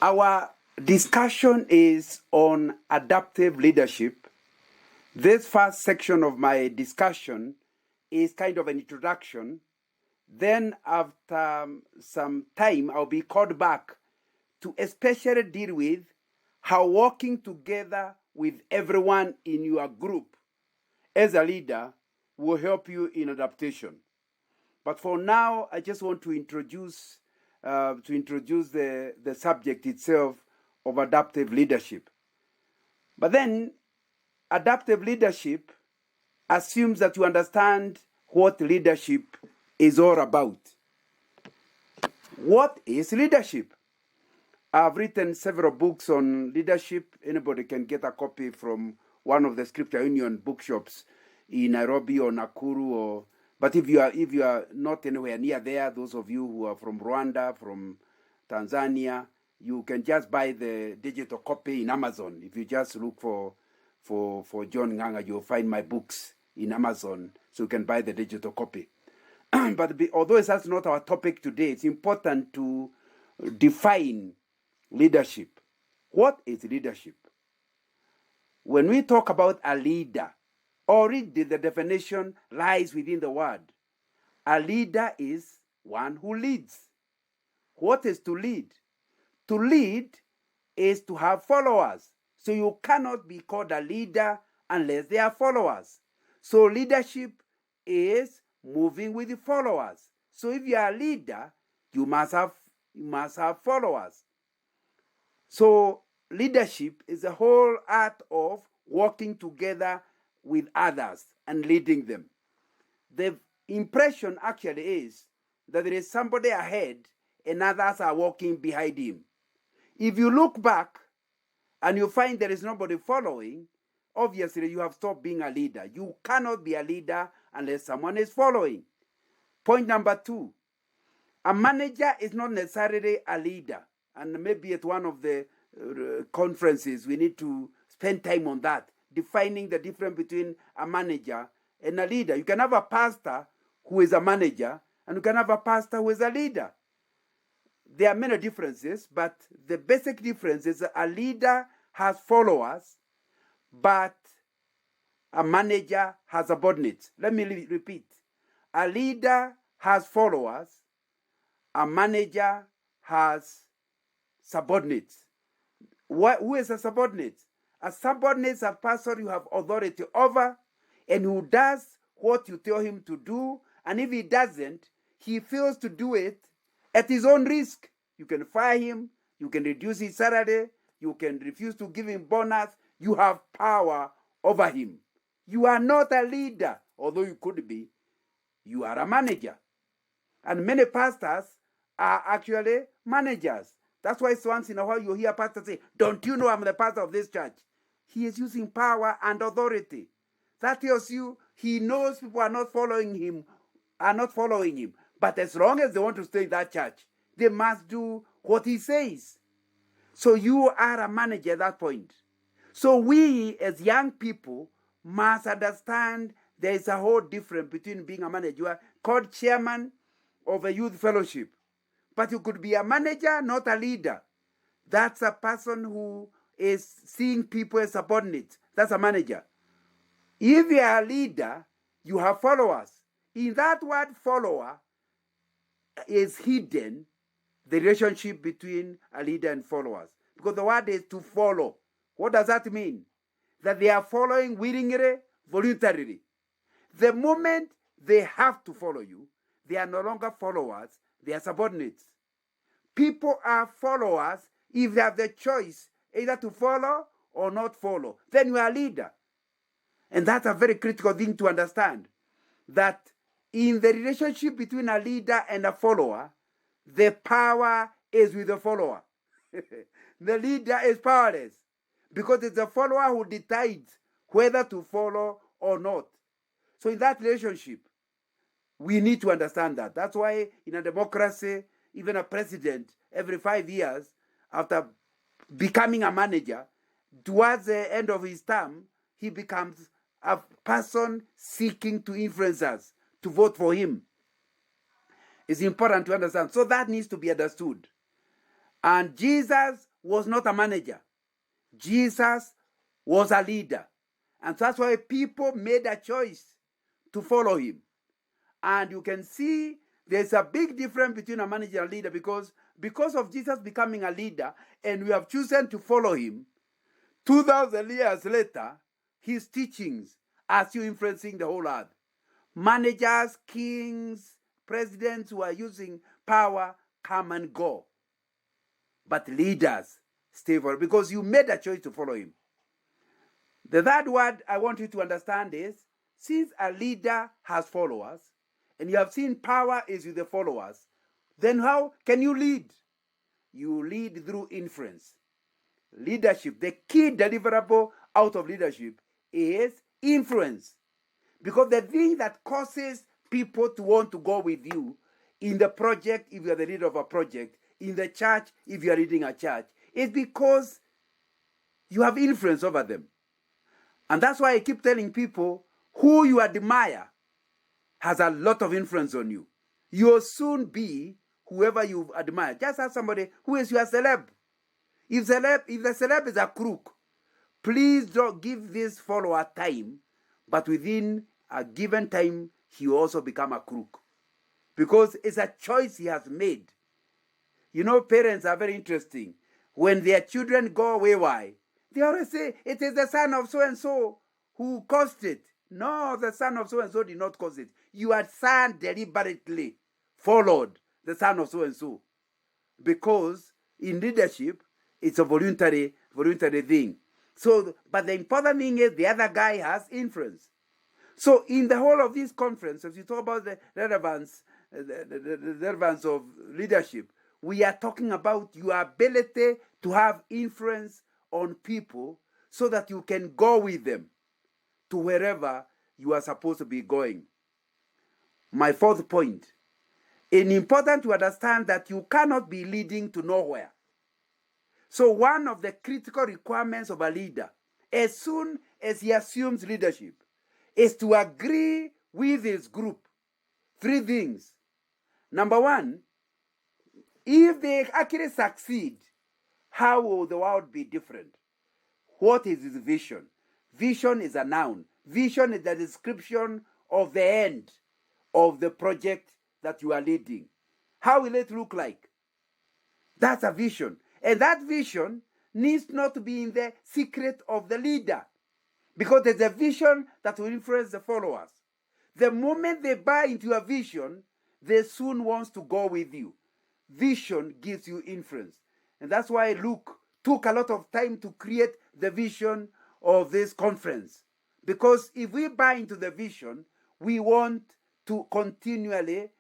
Our discussion is on adaptive leadership. This first section of my discussion is kind of an introduction. Then after some time, I'll be called back to especially deal with how working together with everyone in your group as a leader will help you in adaptation. But for now, I just want to introduce the subject itself of adaptive leadership. But then, adaptive leadership assumes that you understand what leadership is all about. What is leadership? I've written several books on leadership. Anybody can get a copy from one of the Scripture Union bookshops in Nairobi or Nakuru. But if you are not anywhere near there, those of you who are from Rwanda, from Tanzania, you can just buy the digital copy in Amazon. If you just look for John Nganga, you'll find my books in Amazon, so you can buy the digital copy. But although that's not our topic today, it's important to define leadership. What is leadership? When we talk about a leader, already the definition lies within the word. A leader is one who leads. What is to lead? To lead is to have followers. So you cannot be called a leader unless there are followers. So leadership is moving with the followers. So if you are a leader, you must have followers. So leadership is the whole art of working together with others and leading them. The impression actually is that there is somebody ahead and others are walking behind him. If you look back and you find there is nobody following, obviously you have stopped being a leader. You cannot be a leader unless someone is following. Point number 2, a manager is not necessarily a leader. And maybe at one of the conferences we need to spend time on that, defining the difference between a manager and a leader. You can have a pastor who is a manager, and you can have a pastor who is a leader. There are many differences, but the basic difference is that a leader has followers, but a manager has subordinates. Let me repeat. A leader has followers, a manager has subordinates. Who is a subordinate? A subordinate is a person you have authority over and who does what you tell him to do, and if he doesn't, he fails to do it at his own risk. You can fire him, you can reduce his salary, you can refuse to give him bonus. You have power over him. You are not a leader, although you could be. You are a manager. And many pastors are actually managers. That's why once in a while you hear pastors say, "Don't you know I'm the pastor of this church?" He is using power and authority. That tells you he knows people are not following him. But as long as they want to stay in that church, they must do what he says. So you are a manager at that point. So we as young people must understand there is a whole difference between being a manager. You are called chairman of a youth fellowship, but you could be a manager, not a leader. That's a person who is seeing people as subordinates. That's a manager. If you are a leader, you have followers. In that word follower is hidden the relationship between a leader and followers. Because the word is to follow. What does that mean? That they are following willingly, voluntarily. The moment they have to follow you, they are no longer followers, they are subordinates. People are followers if they have the choice either to follow or not follow. Then you are a leader. And that's a very critical thing to understand. That in the relationship between a leader and a follower, the power is with the follower. The leader is powerless because it's the follower who decides whether to follow or not. So in that relationship, we need to understand that. That's why in a democracy, even a president, every 5 years, after becoming a manager, towards the end of his term, he becomes a person seeking to influence us, to vote for him. It's important to understand. So that needs to be understood. And Jesus was not a manager. Jesus was a leader. And that's why people made a choice to follow him. And you can see there's a big difference between a manager and a leader, because of Jesus becoming a leader and we have chosen to follow him, 2,000 years later, his teachings are still influencing the whole earth. Managers, kings, presidents who are using power come and go. But leaders stay for it because you made a choice to follow him. The third word I want you to understand is, since a leader has followers, and you have seen power is with the followers, then how can you lead? You lead through influence. Leadership, the key deliverable out of leadership is influence. Because the thing that causes people to want to go with you in the project, if you are the leader of a project, in the church, if you are leading a church, is because you have influence over them. And that's why I keep telling people, who you admire has a lot of influence on you. You'll soon be whoever you admire. Just ask somebody, who is your celeb? If the celeb is a crook, please don't give this follower time, but within a given time, he will also become a crook. Because it's a choice he has made. You know, parents are very interesting. When their children go wayward, they always say, it is the son of so-and-so who caused it. No, the son of so-and-so did not cause it. Your son deliberately followed the son of so-and-so. Because in leadership, it's a voluntary thing. So, but the important thing is the other guy has influence. So in the whole of this conference, as you talk about the relevance of leadership, we are talking about your ability to have influence on people so that you can go with them to wherever you are supposed to be going. My fourth point, it's important to understand that you cannot be leading to nowhere. So one of the critical requirements of a leader, as soon as he assumes leadership, is to agree with his group. 3 things. Number 1, if they actually succeed, how will the world be different? What is his vision? Vision is a noun. Vision is the description of the end of the project that you are leading. How will it look like? That's a vision. And that vision needs not to be in the secret of the leader, because there's a vision that will influence the followers. The moment they buy into a vision, they soon want to go with you. Vision gives you influence. And that's why Luke took a lot of time to create the vision of this conference. Because if we buy into the vision, we want to continually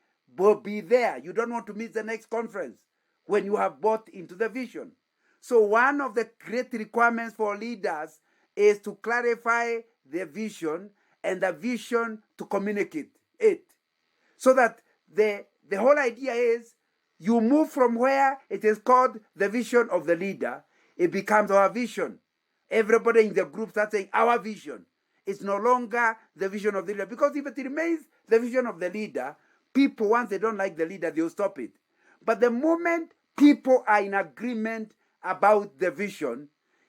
be there. You don't want to miss the next conference when you have bought into the vision. So one of the great requirements for leaders is to clarify the vision and the vision to communicate it. So that the whole idea is you move from where it is called the vision of the leader, it becomes our vision. Everybody in the group starts saying our vision. It's no longer the vision of the leader. Because if it remains the vision of the leader, people, once they don't like the leader, they'll stop it. But the moment people are in agreement about the vision,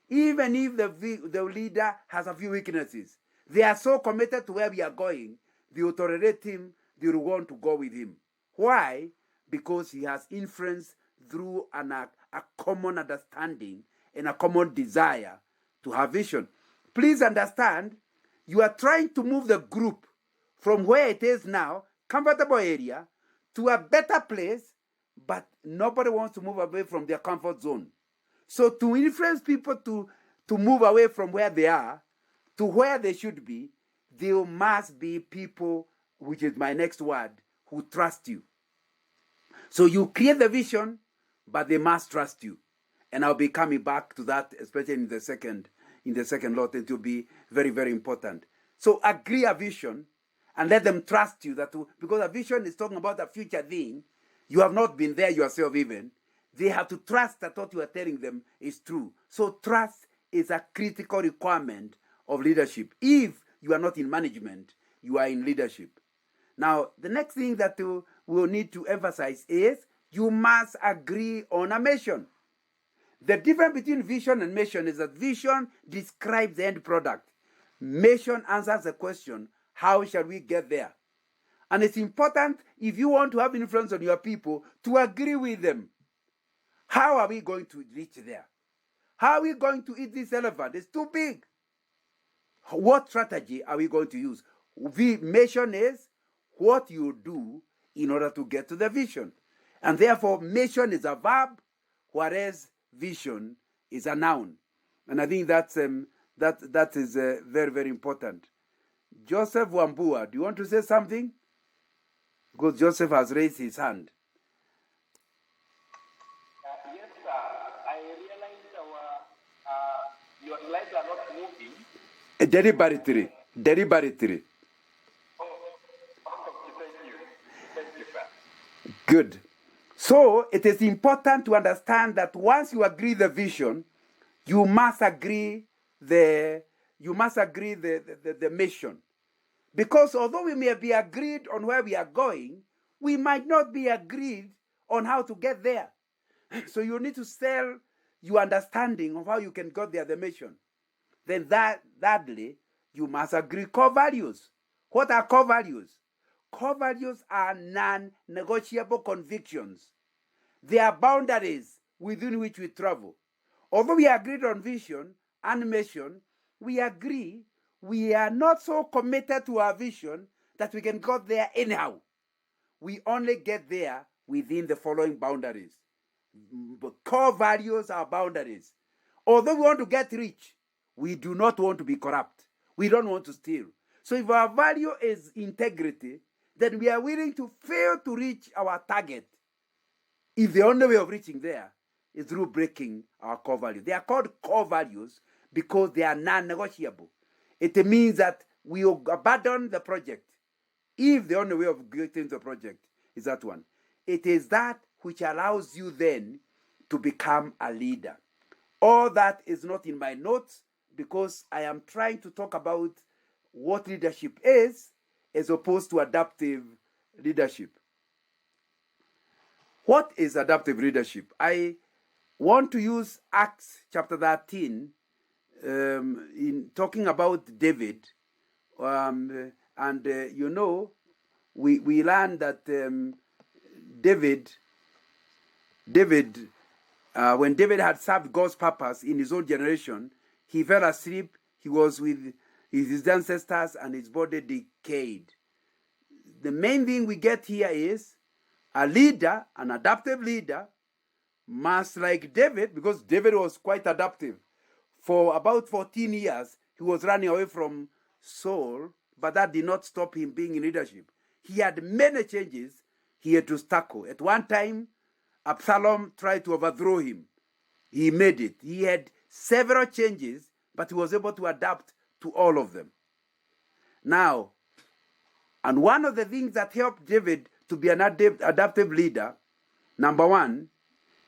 even if the leader has a few weaknesses, they are so committed to where we are going, they will tolerate him, they will want to go with him. Why? Because he has influence through a common understanding and a common desire to have vision. Please understand, you are trying to move the group from where it is now, comfortable area, to a better place, but nobody wants to move away from their comfort zone. So to influence people to move away from where they are to where they should be, there must be people, which is my next word, who trust you. So you create the vision, but they must trust you. And I'll be coming back to that, especially in the second lot. It will be very, very important. So agree a vision and let them trust you, because a vision is talking about a future thing. You have not been there yourself even. They have to trust that what you are telling them is true. So trust is a critical requirement of leadership. If you are not in management, you are in leadership. Now, the next thing that we'll need to emphasize is you must agree on a mission. The difference between vision and mission is that vision describes the end product. Mission answers the question, how shall we get there? And it's important, if you want to have influence on your people, to agree with them. How are we going to reach there? How are we going to eat this elephant? It's too big. What strategy are we going to use? Mission is what you do in order to get to the vision. And therefore, mission is a verb, whereas vision is a noun. And I think that is very, very important. Joseph Wambua, do you want to say something? Because Joseph has raised his hand. Yes, sir. I realized your slides are not moving. Deliberately. Oh, thank you. Thank you, sir. Good. So it is important to understand that once you agree the vision, you must agree the mission. Because although we may be agreed on where we are going, we might not be agreed on how to get there. So you need to sell your understanding of how you can get there, the mission. Then thirdly, you must agree core values. What are core values? Core values are non-negotiable convictions. They are boundaries within which we travel. Although we agreed on vision and mission, we agree we are not so committed to our vision that we can get there anyhow. We only get there within the following boundaries. But core values are boundaries. Although we want to get rich, we do not want to be corrupt. We don't want to steal. So if our value is integrity, then we are willing to fail to reach our target if the only way of reaching there is through breaking our core values. They are called core values because they are non-negotiable. It means that we abandon the project if the only way of getting the project is that one. It is that which allows you then to become a leader. All that is not in my notes because I am trying to talk about what leadership is as opposed to adaptive leadership. What is adaptive leadership? I want to use Acts chapter 13 in talking about David. We learned that when David had served God's purpose in his own generation, he fell asleep. He was with his ancestors and his body decayed. The main thing we get here is a leader, an adaptive leader, must, like David, because David was quite adaptive. For about 14 years, he was running away from Saul, but that did not stop him being in leadership. He had many changes he had to tackle. At one time, Absalom tried to overthrow him. He made it. He had several changes, but he was able to adapt to all of them. Now, and one of the things that helped David to be an adaptive leader, number one,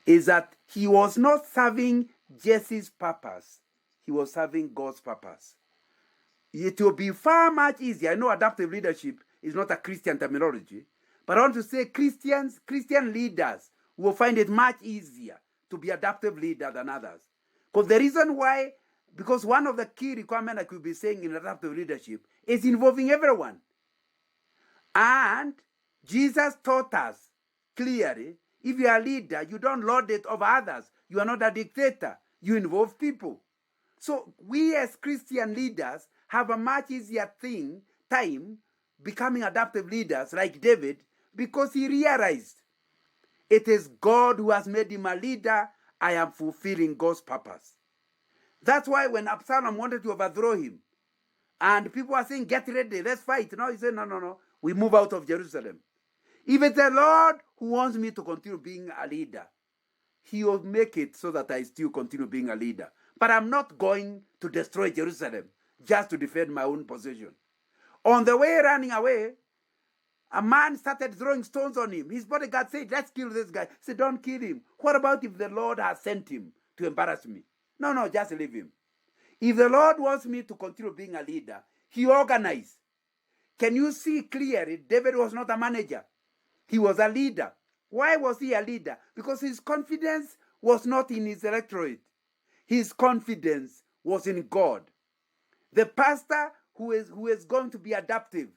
is that he was not serving Jesse's purpose. He was serving God's purpose. It will be far much easier. I know adaptive leadership is not a Christian terminology, but I want to say Christian leaders will find it much easier to be adaptive leader than others. Because the reason why, because one of the key requirements I could be saying in adaptive leadership is involving everyone. And Jesus taught us clearly, if you are a leader, you don't lord it over others. You are not a dictator. You involve people. So we as Christian leaders have a much easier time becoming adaptive leaders like David, because he realized it is God who has made him a leader. I am fulfilling God's purpose. That's why when Absalom wanted to overthrow him, and people are saying, get ready, let's fight. No, he said, no, we move out of Jerusalem. If it's the Lord who wants me to continue being a leader, he will make it so that I still continue being a leader. But I'm not going to destroy Jerusalem just to defend my own position. On the way running away, a man started throwing stones on him. His bodyguard said, let's kill this guy. He said, don't kill him. What about if the Lord has sent him to embarrass me? No, just leave him. If the Lord wants me to continue being a leader, he organized. Can you see clearly, David was not a manager. He was a leader. Why was he a leader? Because his confidence was not in his electorate. His confidence was in God. The pastor who is going to be adaptive,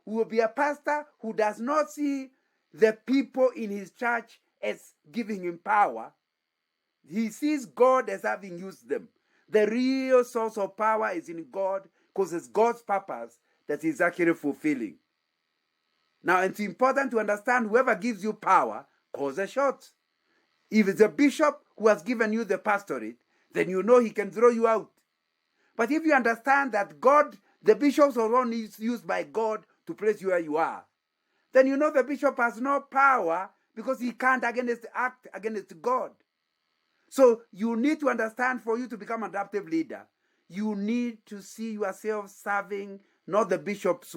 who will be a pastor who does not see the people in his church as giving him power. He sees God as having used them. The real source of power is in God, because it's God's purpose that he's actually fulfilling. Now, it's important to understand whoever gives you power calls the shots. If it's a bishop who has given you the pastorate, then you know he can throw you out. But if you understand that God, the bishops are only used by God to place you where you are, then you know the bishop has no power because he can't act against God. So you need to understand, for you to become an adaptive leader, you need to see yourself serving not the bishop's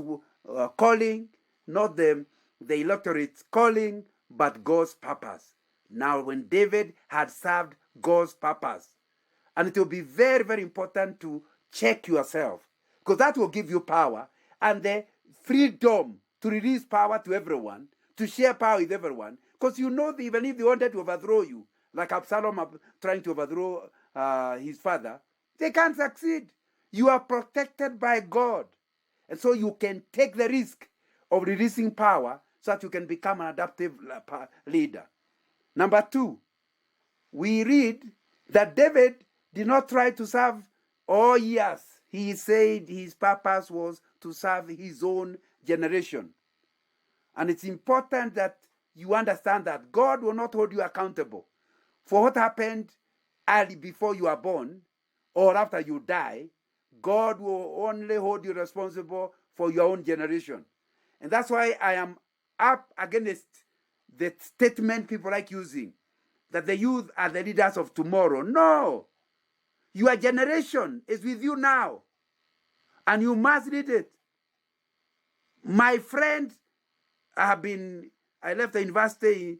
calling, not the electorate's calling, but God's purpose. Now, when David had served God's purpose, and it will be very, very important to check yourself, because that will give you power and the freedom to release power to everyone, to share power with everyone, because you know that even if they wanted to overthrow you, like Absalom trying to overthrow his father, they can't succeed. You are protected by God. And so you can take the risk of releasing power so that you can become an adaptive leader. Number 2, we read that David did not try to serve all years. He said his purpose was to serve his own generation. And it's important that you understand that God will not hold you accountable for what happened early before you are born or after you die. God will only hold you responsible for your own generation. And that's why I am up against the statement people like using, that the youth are the leaders of tomorrow. No. Your generation is with you now, and you must lead it. My friend, I left the university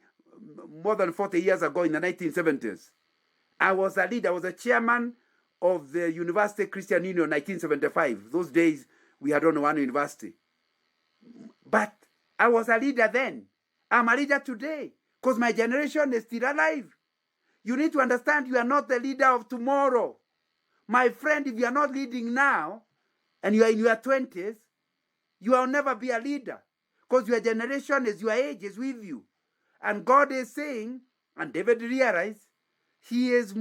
more than 40 years ago in the 1970s. I was a leader, I was a chairman of the University Christian Union 1975. Those days, we had only one university. But I was a leader then. I'm a leader today, because my generation is still alive. You need to understand you are not the leader of tomorrow. My friend, if you are not leading now, and you are in your 20s, you will never be a leader, because your generation is your age, is with you. And God is saying, and David realized, he is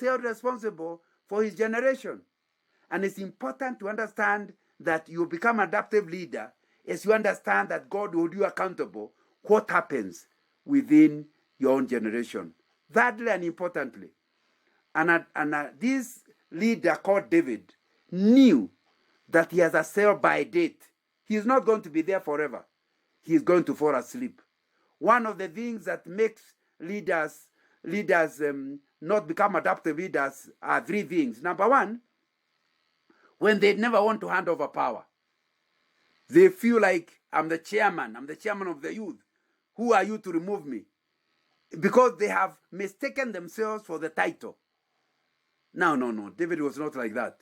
held responsible for his generation. And it's important to understand that you become an adaptive leader as you understand that God will hold you accountable what happens within your own generation. Thirdly and importantly, this leader called David knew that he has a sell-by date. He is not going to be there forever. He is going to fall asleep. One of the things that makes leaders not become adaptive leaders are 3 things. Number 1, when they never want to hand over power. They feel like, I'm the chairman of the youth. Who are you to remove me? Because they have mistaken themselves for the title. No. David was not like that.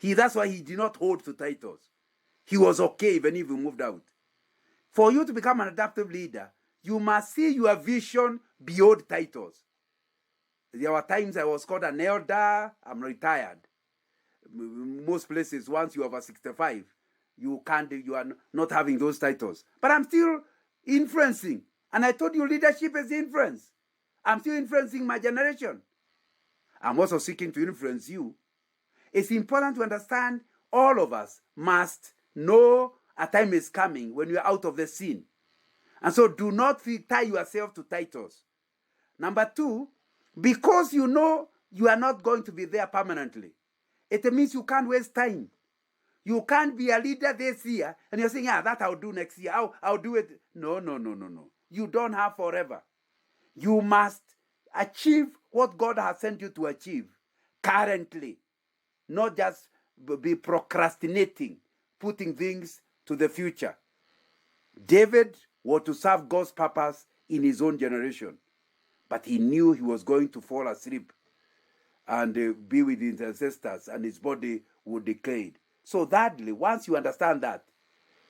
That's why he did not hold to titles. He was okay even if he moved out. For you to become an adaptive leader, you must see your vision beyond titles. There were times I was called an elder. I'm retired. Most places, once you're over 65, you are not having those titles. But I'm still influencing. And I told you, leadership is influence. I'm still influencing my generation. I'm also seeking to influence you. It's important to understand all of us must know a time is coming when you're out of the scene. And so do not tie yourself to titles. Number 2, because you know you are not going to be there permanently, it means you can't waste time. You can't be a leader this year and you're saying, that I'll do next year. I'll do it. No. You don't have forever. You must achieve what God has sent you to achieve currently, not just be procrastinating, putting things to the future. David was to serve God's purpose in his own generation, but he knew he was going to fall asleep and be with his ancestors, and his body would decay. So thirdly, once you understand that,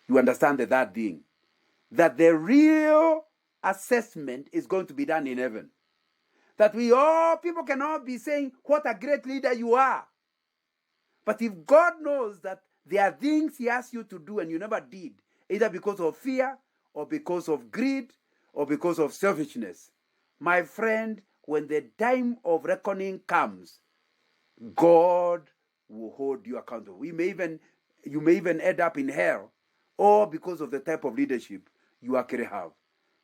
you understand the third thing, that the real assessment is going to be done in heaven. that people can all be saying what a great leader you are. But if God knows that there are things he asks you to do and you never did, either because of fear or because of greed or because of selfishness, my friend, when the time of reckoning comes, God will hold you accountable. You may even end up in hell, or because of the type of leadership you actually have,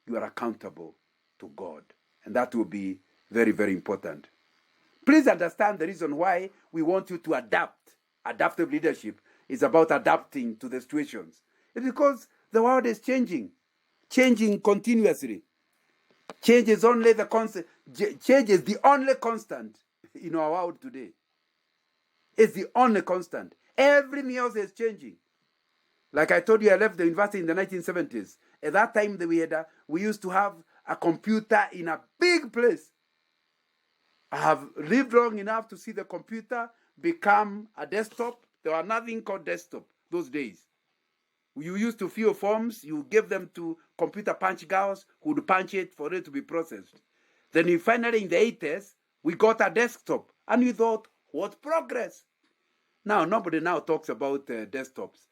you are accountable to God. And that will be very, very important. Please understand the reason why we want you to adapt. Adaptive leadership is about adapting to the situations. It's because the world is changing continuously. Change is only the constant. Change is the only constant in our world today. It's the only constant. Everything else is changing. Like I told you, I left the university in the 1970s. At that time, we used to have a computer in a big place. I have lived long enough to see the computer become a desktop. There was nothing called desktop those days. You used to fill forms, you gave them to computer punch girls who would punch it for it to be processed. Then finally in the 80s, we got a desktop. And we thought, what progress? Now, nobody now talks about desktops.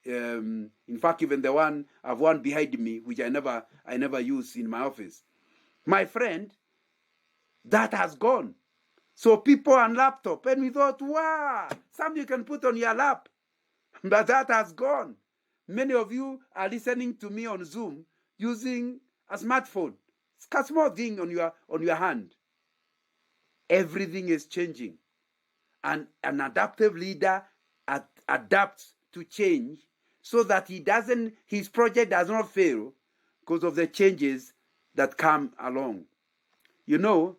In fact, even the one I've one behind me, which I never use in my office. My friend, that has gone. So people on laptop, and we thought, wow, something you can put on your lap. But that has gone. Many of you are listening to me on Zoom using a smartphone. It's a small thing on your hand. Everything is changing. And an adaptive leader adapts to change so that his project does not fail because of the changes that come along. You know,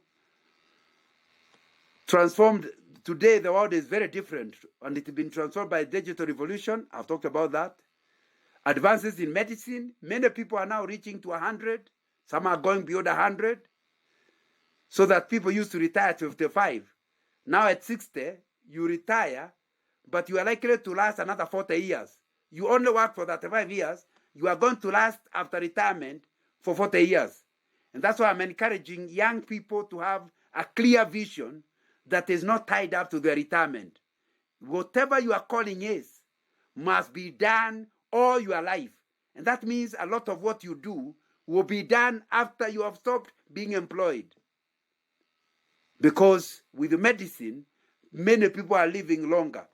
transformed today, the world is very different, and it's been transformed by digital revolution. I've talked about that. Advances in medicine, many people are now reaching to 100. Some are going beyond 100. So that people used to retire at 55. Now at 60, you retire, but you are likely to last another 40 years. You only work for 35 years. You are going to last after retirement for 40 years. And that's why I'm encouraging young people to have a clear vision that is not tied up to their retirement. Whatever your calling is must be done all your life. And that means a lot of what you do will be done after you have stopped being employed. Because with the medicine, many people are living longer.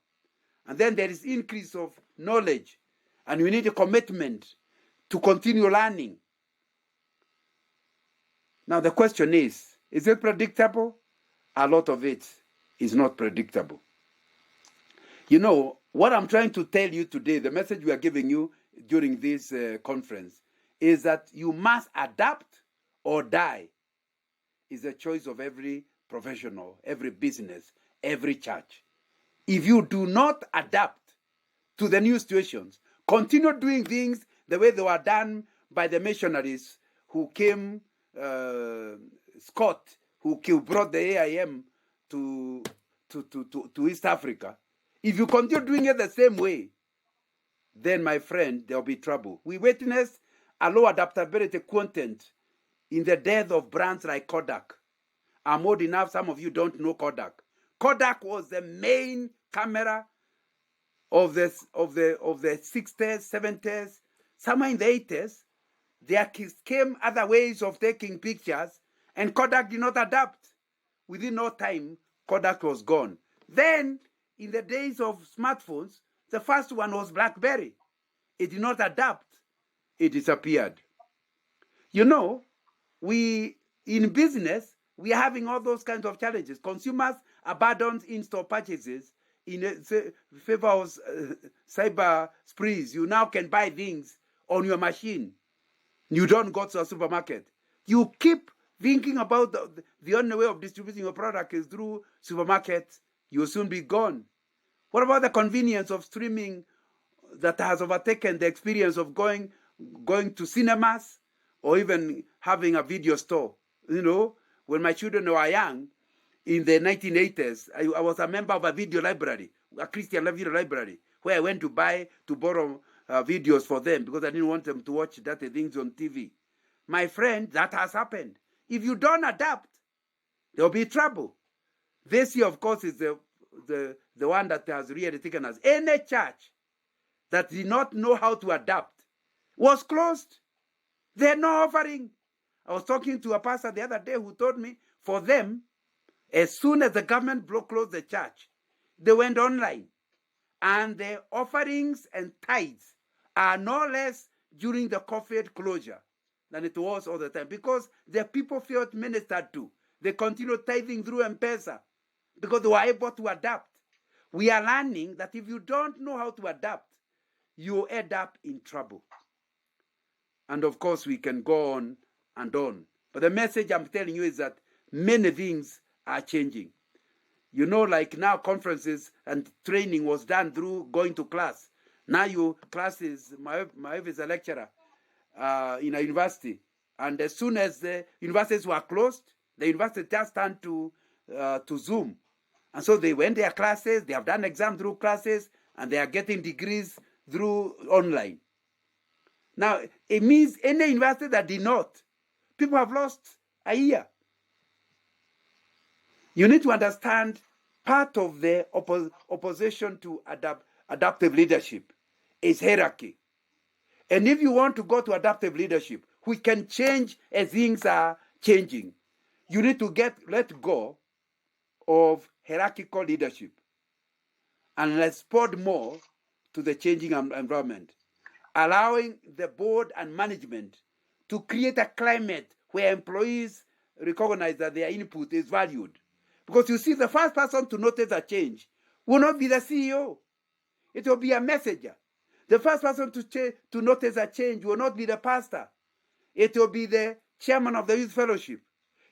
And then there is increase of knowledge. And you need a commitment to continue learning. Now the question is it predictable? A lot of it is not predictable. You know, what I'm trying to tell you today, the message we are giving you during this conference, is that you must adapt or die. It's a choice of every professional, every business, every church. If you do not adapt to the new situations, continue doing things the way they were done by the missionaries who came, Scott, who brought the AIM to East Africa. If you continue doing it the same way, then, my friend, there will be trouble. We witnessed a low adaptability content in the death of brands like Kodak. I'm old enough, some of you don't know Kodak. Kodak was the main camera of the 60s, 70s, somewhere in the 80s. There came other ways of taking pictures, and Kodak did not adapt. Within no time, Kodak was gone. Then, in the days of smartphones, the first one was BlackBerry. It did not adapt. It disappeared. You know, in business, we are having all those kinds of challenges. Consumers abandon in-store purchases in favor of cyber sprees. You now can buy things on your machine. You don't go to a supermarket. You keep thinking about the only way of distributing your product is through supermarkets. You'll soon be gone. What about the convenience of streaming that has overtaken the experience of going to cinemas or even having a video store? You know, when my children were young, in the 1980s, I was a member of a video library, a Christian video library, where I went to borrow videos for them because I didn't want them to watch dirty things on TV. My friend, that has happened. If you don't adapt, there'll be trouble. This year, of course, is the one that has really taken us. Any church that did not know how to adapt was closed. They had no offering. I was talking to a pastor the other day who told me, for them, as soon as the government closed the church, they went online. And the offerings and tithes are no less during the COVID closure than it was all the time, because the people felt ministered to. They continued tithing through M-Pesa because they were able to adapt. We are learning that if you don't know how to adapt, you end up in trouble. And of course, we can go on and on. But the message I'm telling you is that many things are changing. You know, like now conferences and training was done through going to class. Now classes, my wife is a lecturer in a university. And as soon as the universities were closed, the university just turned to Zoom. And so they went their classes, they have done exam through classes, and they are getting degrees through online. Now, it means any university that did not, people have lost a year. You need to understand part of the opposition to adaptive leadership is hierarchy. And if you want to go to adaptive leadership, we can change as things are changing. You need to let go of hierarchical leadership and respond more to the changing environment, allowing the board and management to create a climate where employees recognize that their input is valued. Because you see, the first person to notice a change will not be the CEO. It will be a messenger. The first person to notice a change will not be the pastor. It will be the chairman of the youth fellowship.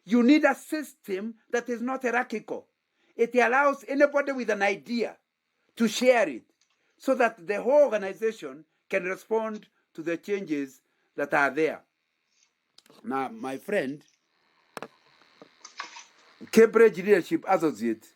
You need a system that is not hierarchical. It allows anybody with an idea to share it so that the whole organization can respond to the changes that are there. Now, my friend, Cambridge Leadership Associate,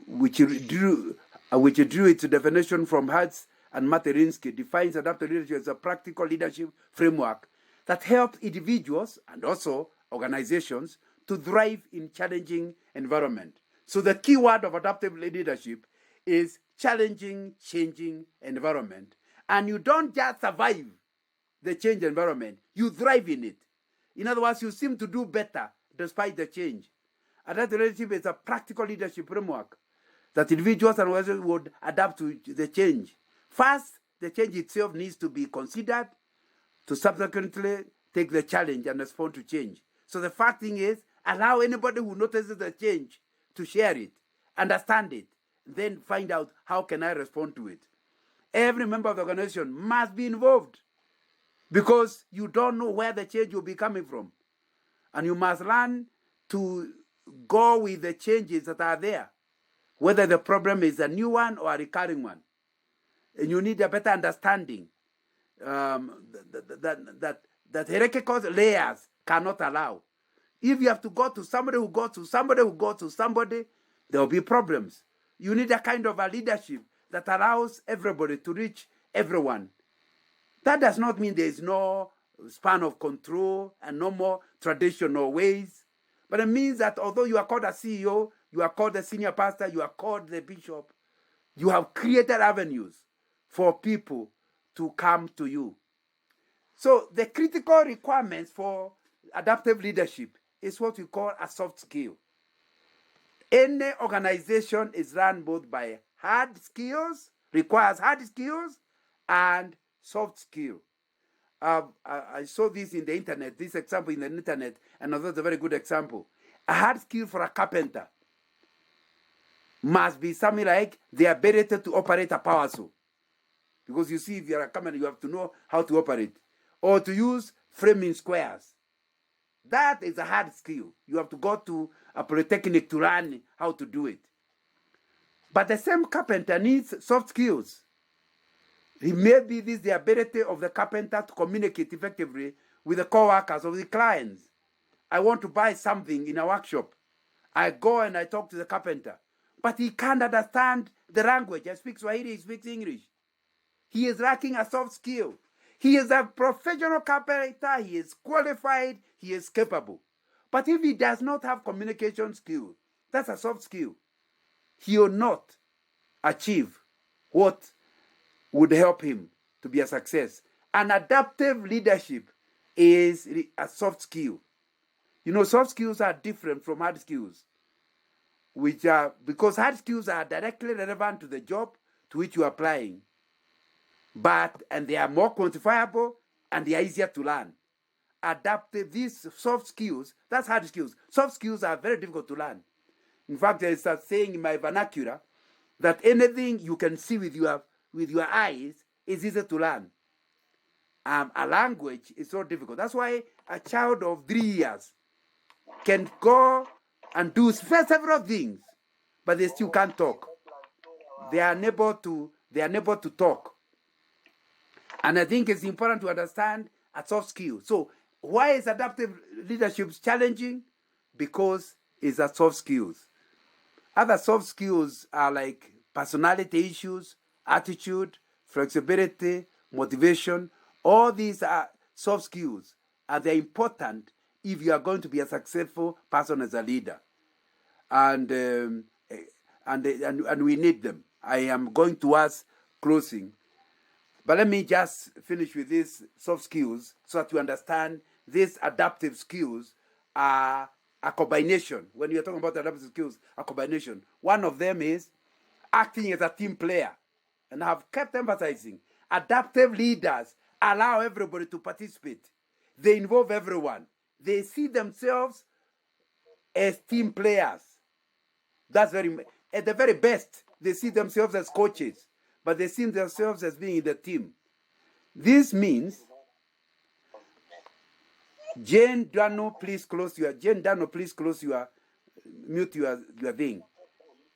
which drew its definition from Hertz and Materinsky, defines adaptive leadership as a practical leadership framework that helps individuals and also organizations to thrive in challenging environment. So the key word of adaptive leadership is challenging, changing environment. And you don't just survive the change environment, you thrive in it. In other words, you seem to do better despite the change. Adaptive leadership is a practical leadership framework that individuals and organizations would adapt to the change. First, the change itself needs to be considered to subsequently take the challenge and respond to change. So the first thing is, allow anybody who notices the change to share it, understand it, then find out how can I respond to it. Every member of the organization must be involved because you don't know where the change will be coming from. And you must learn to go with the changes that are there, whether the problem is a new one or a recurring one. And you need a better understanding that hierarchical layers cannot allow. If you have to go to somebody who goes to somebody who goes to somebody, there will be problems. You need a kind of a leadership that allows everybody to reach everyone. That does not mean there is no span of control and no more traditional ways. But it means that although you are called a CEO, you are called a senior pastor, you are called the bishop, you have created avenues for people to come to you. So the critical requirements for adaptive leadership is what we call a soft skill. Any organization is run both by hard skills, requires hard skills, and soft skill. I saw this in the internet, this example in the internet, and I thought it's a very good example. A hard skill for a carpenter must be something like the ability to operate a power saw. Because you see, if you're a carpenter, you have to know how to operate. Or to use framing squares. That is a hard skill. You have to go to a polytechnic to learn how to do it. But the same carpenter needs soft skills. Maybe this is the ability of the carpenter to communicate effectively with the co-workers or the clients. I want to buy something in a workshop. I go and I talk to the carpenter. But he can't understand the language. I speak Swahili, he speaks English. He is lacking a soft skill. He is a professional carpenter. He is qualified. He is capable. But if he does not have communication skill, that's a soft skill, he will not achieve what would help him to be a success. An adaptive leadership is a soft skill. You know, soft skills are different from hard skills, which are because hard skills are directly relevant to the job to which you are applying, and they are more quantifiable and they are easier to learn. Adaptive, these soft skills, that's hard skills. Soft skills are very difficult to learn. In fact, there is a saying in my vernacular that anything you can see with your eyes is easy to learn. A language is so difficult. That's why a child of 3 years can go and do several things, but they still can't talk. They are unable to talk. And I think it's important to understand a soft skill. So why is adaptive leadership challenging? Because it's a soft skills. Other soft skills are like personality issues, attitude, flexibility, motivation. All these are soft skills, and they're important if you are going to be a successful person as a leader. And we need them. I am going towards closing, but let me just finish with these soft skills so that you understand these adaptive skills are a combination. When you're talking about adaptive skills, a combination. One of them is acting as a team player. And I've kept emphasizing, adaptive leaders allow everybody to participate. They involve everyone. They see themselves as team players. That's at the very best, they see themselves as coaches, but they see themselves as being in the team. This means, Jane Dano, please mute your thing.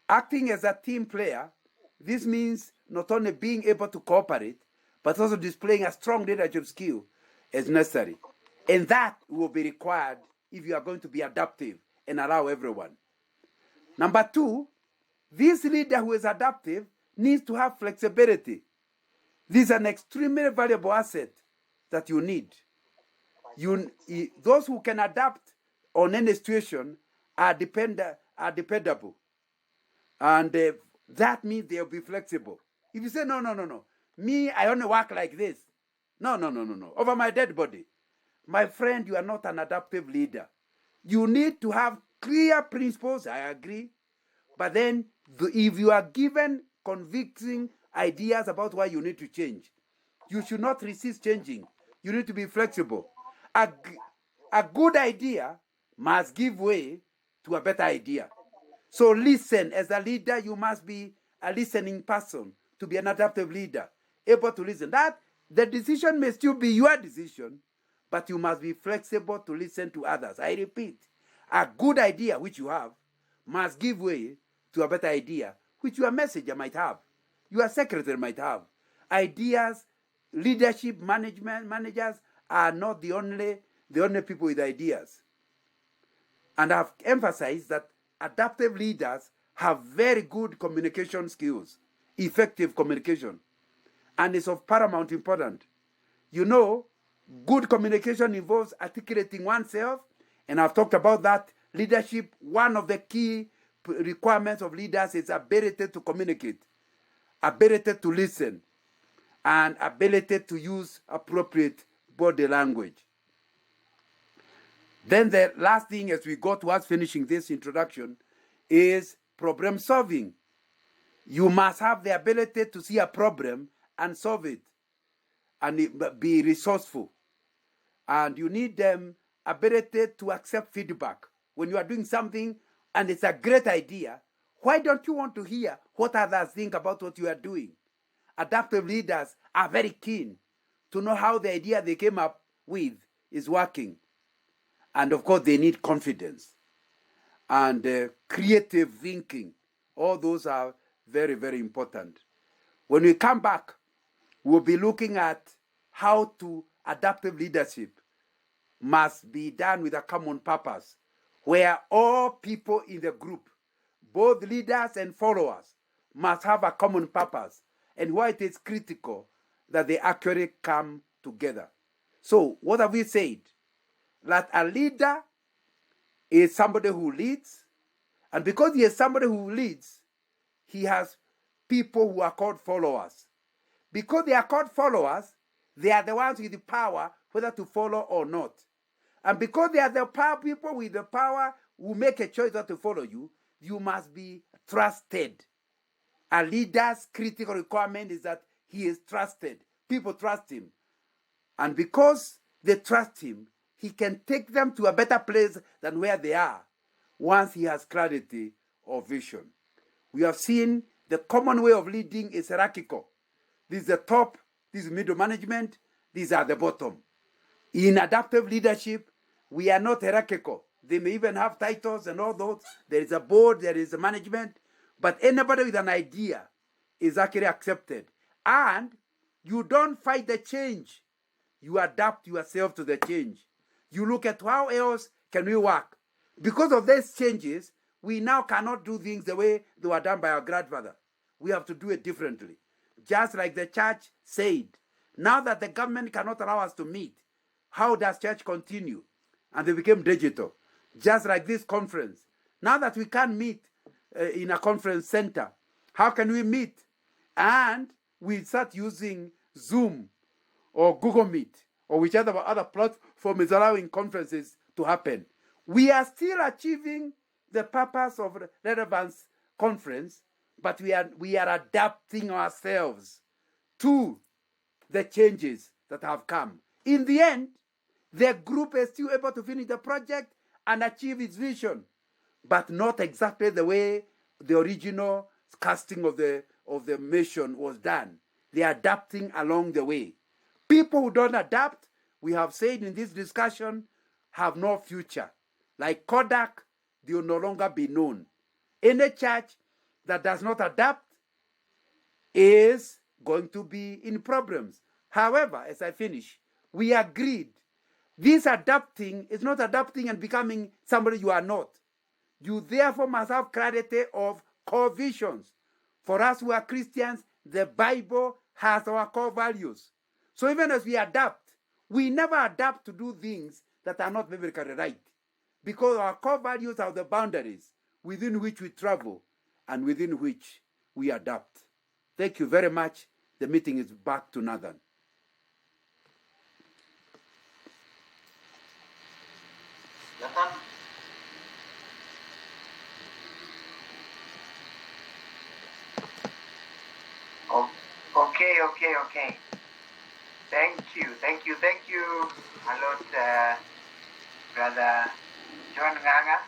Acting as a team player, this means not only being able to cooperate, but also displaying a strong leadership skill as necessary. And that will be required if you are going to be adaptive and allow everyone. Number 2, this leader who is adaptive needs to have flexibility. This is an extremely valuable asset that you need. Those who can adapt on any situation are dependable. And that means they'll be flexible. If you say, no, me, I only work like this. No, over my dead body. My friend, you are not an adaptive leader. You need to have clear principles, I agree. But then, if you are given convincing ideas about why you need to change, you should not resist changing. You need to be flexible. A good idea must give way to a better idea. So listen, as a leader, you must be a listening person to be an adaptive leader, able to listen. That the decision may still be your decision, but you must be flexible to listen to others. I repeat, a good idea which you have must give way to a better idea which your messenger might have, your secretary might have. Ideas, leadership, managers are not the only people with ideas. And I've emphasized that adaptive leaders have very good communication skills, effective communication. And it's of paramount importance. You know, good communication involves articulating oneself, and I've talked about that. Leadership, one of the key requirements of leaders is ability to communicate, ability to listen, and ability to use appropriate body language. Then the last thing as we go towards finishing this introduction is problem solving. You must have the ability to see a problem and solve it, and be resourceful. And you need the ability to accept feedback. When you are doing something and it's a great idea, why don't you want to hear what others think about what you are doing? Adaptive leaders are very keen to know how the idea they came up with is working. And of course, they need confidence and creative thinking. All those are very, very important. When we come back, we'll be looking at how adaptive leadership must be done with a common purpose, where all people in the group, both leaders and followers, must have a common purpose, and why it is critical that they actually come together. So, what have we said? That a leader is somebody who leads. And because he is somebody who leads, he has people who are called followers. Because they are called followers, they are the ones with the power whether to follow or not. And because they are the power people with the power who make a choice not to follow you, you must be trusted. A leader's critical requirement is that he is trusted. People trust him. And because they trust him, he can take them to a better place than where they are once he has clarity of vision. We have seen the common way of leading is hierarchical. This is the top, this is middle management, these are the bottom. In adaptive leadership, we are not hierarchical. They may even have titles and all those. There is a board, there is a management, but anybody with an idea is actually accepted. And you don't fight the change. You adapt yourself to the change. You look at how else can we work. Because of these changes, we now cannot do things the way they were done by our grandfather. We have to do it differently. Just like the church said, now that the government cannot allow us to meet, how does church continue? And they became digital. Just like this conference. Now that we can't meet in a conference center, how can we meet? And we start using Zoom or Google Meet or whichever other platform is allowing conferences to happen. We are still achieving the purpose of Relevance Conference, but we are adapting ourselves to the changes that have come. In the end, the group is still able to finish the project and achieve its vision, but not exactly the way the original casting of the mission was done. They are adapting along the way. People who don't adapt, we have said in this discussion, have no future. Like Kodak, they will no longer be known. Any church that does not adapt is going to be in problems. However, as I finish, we agreed this adapting is not adapting and becoming somebody you are not. You therefore must have clarity of core visions. For us who are Christians, the Bible has our core values. So even as we adapt, we never adapt to do things that are not biblically right. Because our core values are the boundaries within which we travel and within which we adapt. Thank you very much. The meeting is back to Nathan. Nathan? Oh, okay. Thank you a lot, Brother John Nganga,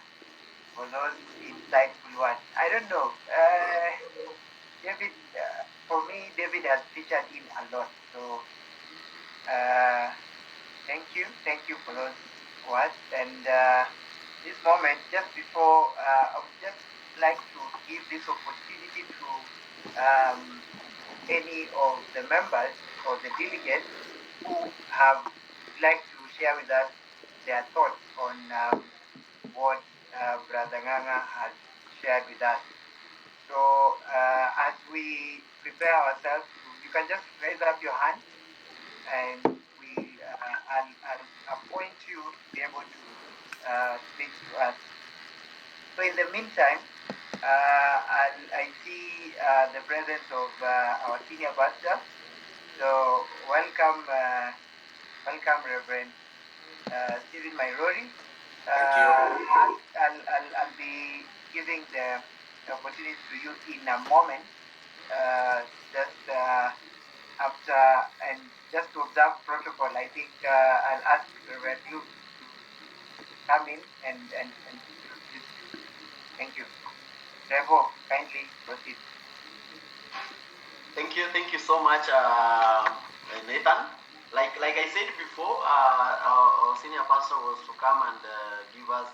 for those insightful words. I don't know, David, for me, David has featured in a lot. So, thank you for those words. And this moment, just before, I would just like to give this opportunity to any of the members or the delegates who have like to share with us their thoughts on what Brother Nganga has shared with us. So as we prepare ourselves, you can just raise up your hand and I'll appoint you to be able to speak to us. So in the meantime, I see the presence of our senior pastor. So welcome, Reverend Stephen Mairori. Thank you. I'll be giving the opportunity to you in a moment, just after, and just to observe protocol. I think I'll ask Reverend Luke to come in and thank you. Revo, kindly proceed. Thank you so much, Nathan. Like I said before, our senior pastor was to come and give us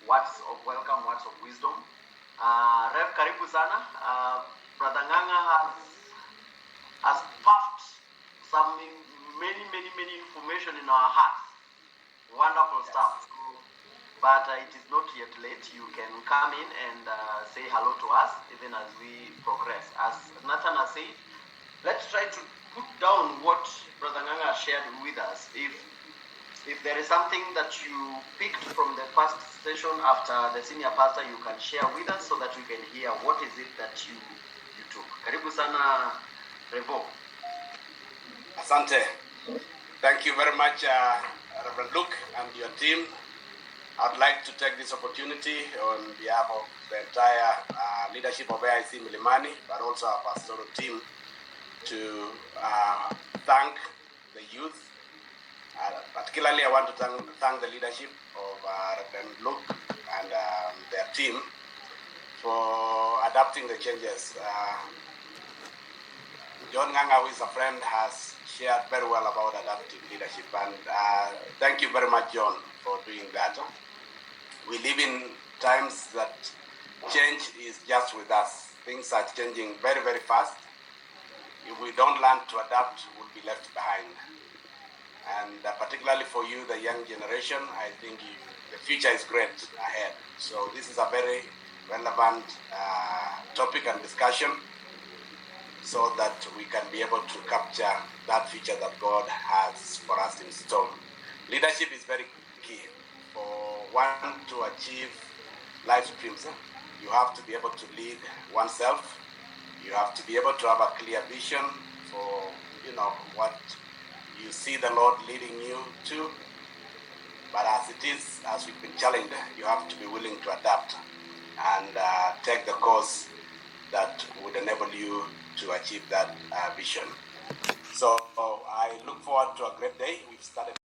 words of welcome, words of wisdom. Rev Karibu Sana, Brother Nganga has puffed some many information in our hearts. Wonderful stuff. But it is not yet late. You can come in and say hello to us even as we progress. As Nathan has said, let's try to put down what Brother Nganga shared with us. If if there is something that you picked from the first session after the senior pastor, you can share with us so that we can hear what is it that you took. Karibu sana, Revo. Asante. Thank you very much, Reverend Luke and your team. I'd like to take this opportunity on behalf of the entire leadership of AIC Milimani, but also our pastoral team, to thank the youth. Particularly, I want to thank the leadership of Reverend Luke and their team for adapting the changes. John Nganga, who is a friend, has shared very well about adaptive leadership, and thank you very much, John, for doing that. We live in times that change is just with us. Things are changing very, very fast. If we don't learn to adapt, we'll be left behind. And particularly for you, the young generation, I think the future is great ahead. So this is a very relevant topic and discussion, so that we can be able to capture that future that God has for us in store. Leadership is very key. For one to achieve life streams, you have to be able to lead oneself. You have to be able to have a clear vision for, what you see the Lord leading you to. But as it is, as we've been challenged, you have to be willing to adapt and take the course that would enable you to achieve that vision. So I look forward to a great day. We've started